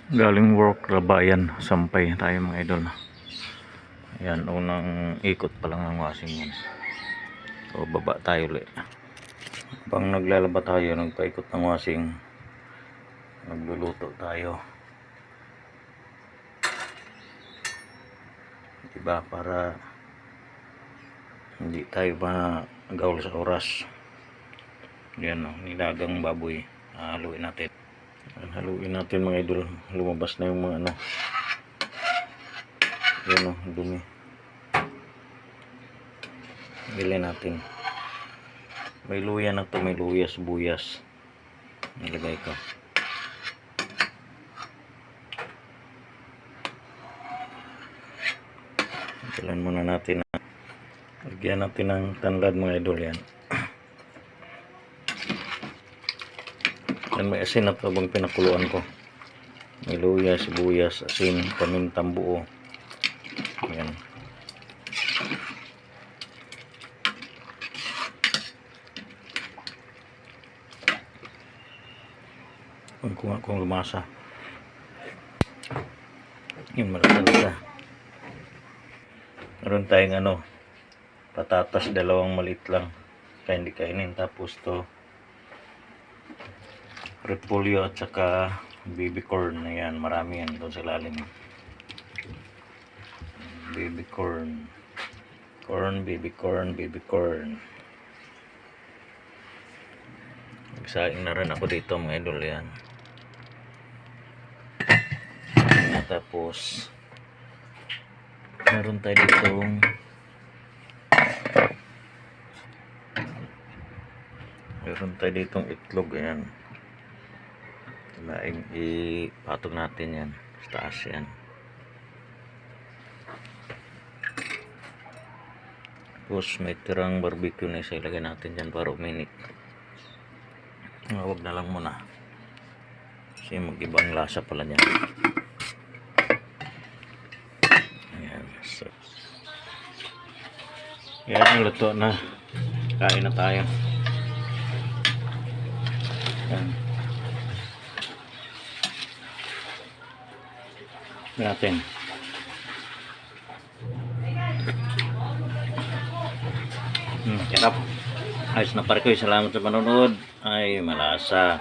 Galing work, Labayan, Sampay tayo mga idol. Ayan, unang ikot pa lang ng washing yan. So baba tayo ulit. Pang naglalaba tayo, nagpaikot ng washing, nagluluto tayo, diba, para hindi tayo magawl sa oras. Yan o, nilagang baboy, haluin natin. Haluin natin mga idol. Lumabas na yung mga ano, yan o, dumi. Bilhin natin. May luya na to, may luya, sibuyas. Nilagay ko. Tilan muna natin. Lagyan natin ng tanlad mga idol yan. Yan, may asin na to bang pinakuluan ko. May luya, sibuyas, asin, pamintang buo. Yan. Kung lumasa. Yan, malakas siya. Meron tayong ano, patatas, dalawang maliit lang. Kaya hindi kainin. Tapos to, repolyo at saka baby corn. Ayan, marami yan doon sa lalim. Baby corn. Baby corn. Nagsaing na rin ako dito mga idol yan. Tapos meron tayo ditong itlog. Ayan, laing ipatong natin yan sa taas yan. Tapos may tirang barbecue na isa, ilagay natin dyan para uminit. Huwag na lang muna kasi mag-ibang lasa pala dyan. Ayan, so yan, luto na. Kain na tayo. Ayan natin. Sarap. Ayos na pare ko. Salamat sa panonood. Ay, malasa.